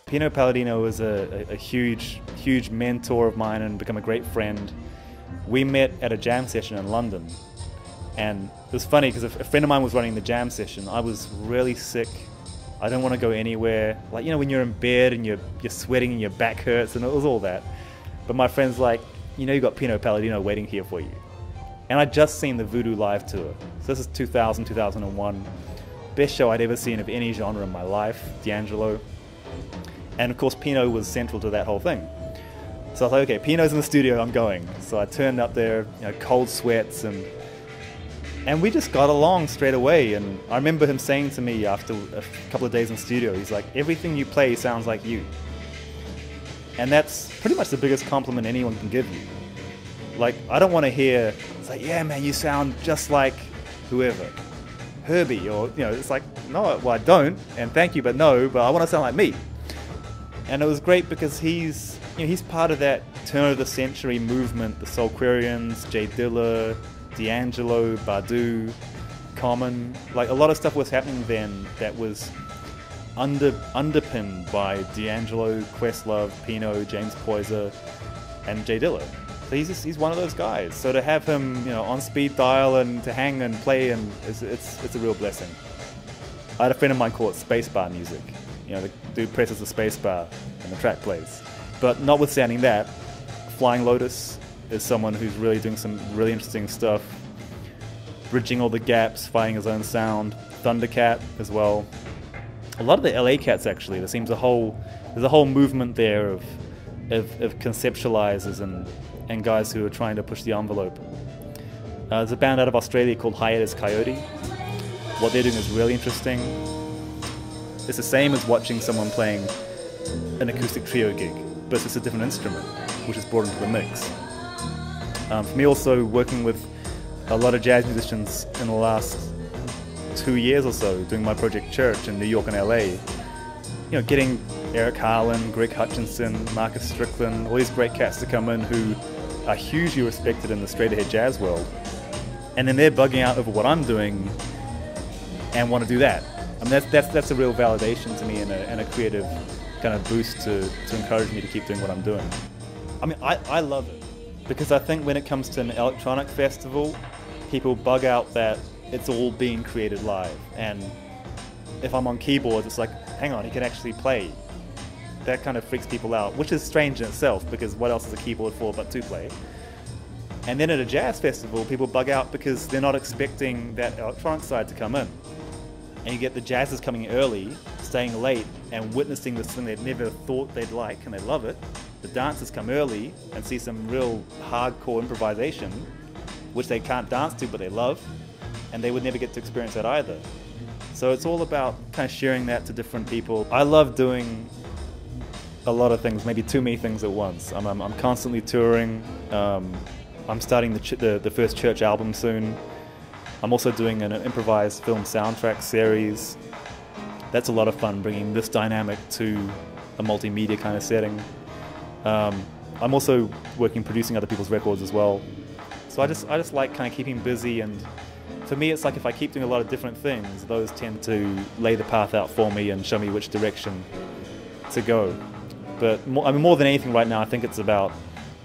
Pino Palladino was a huge mentor of mine and become a great friend. We met at a jam session in London, and it was funny because a friend of mine was running the jam session. I was really sick. I didn't want to go anywhere. Like, you know, when you're in bed and you're sweating and your back hurts, and it was all that. But my friend's like, you know, you got Pino Palladino waiting here for you. And I'd just seen the Voodoo live tour. So this is 2000, 2001. Best show I'd ever seen of any genre in my life, D'Angelo. And of course, Pino was central to that whole thing. So I was like, okay, Pino's in the studio, I'm going. So I turned up there, you know, cold sweats, and we just got along straight away. And I remember him saying to me after a couple of days in the studio, he's like, everything you play sounds like you. And that's pretty much the biggest compliment anyone can give you. Like, I don't want to hear, it's like, yeah, man, you sound just like whoever, Herbie, or, you know, it's like, no, well, I don't, and thank you, but no, but I want to sound like me. And it was great because he's part of that turn of the century movement, the Soulquarians, Jay Dilla, D'Angelo, Badu, Common. Like, a lot of stuff was happening then that was underpinned by D'Angelo, Questlove, Pino, James Poyser, and Jay Dilla. So he's one of those guys. So to have him, you know, on speed dial and to hang and play, and it's a real blessing. I had a friend of mine call it spacebar music. You know, the dude presses the spacebar and the track plays. But notwithstanding that, Flying Lotus is someone who's really doing some really interesting stuff, bridging all the gaps, finding his own sound. Thundercat as well. A lot of the LA cats, actually. There's a whole movement there of conceptualizers and guys who are trying to push the envelope. There's a band out of Australia called Hiatus Coyote. What they're doing is really interesting. It's the same as watching someone playing an acoustic trio gig, but it's just a different instrument, which is brought into the mix. For me, also working with a lot of jazz musicians in the last 2 years or so, doing my project Church in New York and LA, you know, getting Eric Harlan, Greg Hutchinson, Marcus Strickland, all these great cats to come in who are hugely respected in the straight-ahead jazz world, and then they're bugging out over what I'm doing and want to do that. I mean, that's a real validation to me and a creative kind of boost to encourage me to keep doing what I'm doing. I mean, I love it because I think when it comes to an electronic festival, people bug out that it's all being created live, and if I'm on keyboards, it's like, hang on, he can actually play. That kind of freaks people out, which is strange in itself, because what else is a keyboard for but to play? And then at a jazz festival, people bug out because they're not expecting that electronic side to come in. And you get the jazzers coming early, staying late, and witnessing this thing they never thought they'd like, and they love it. The dancers come early and see some real hardcore improvisation, which they can't dance to, but they love, and they would never get to experience that either. So it's all about kind of sharing that to different people. I love doing a lot of things, maybe too many things at once. I'm constantly touring. I'm starting the first Church album soon. I'm also doing an improvised film soundtrack series. That's a lot of fun, bringing this dynamic to a multimedia kind of setting. I'm also producing other people's records as well. So I just like kind of keeping busy, and for me it's like if I keep doing a lot of different things, those tend to lay the path out for me and show me which direction to go. But more than anything right now, I think it's about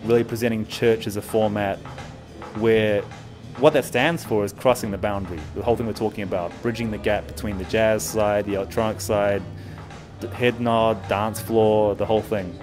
really presenting Church as a format where what that stands for is crossing the boundary. The whole thing we're talking about, bridging the gap between the jazz side, the electronic side, the head nod, dance floor, the whole thing.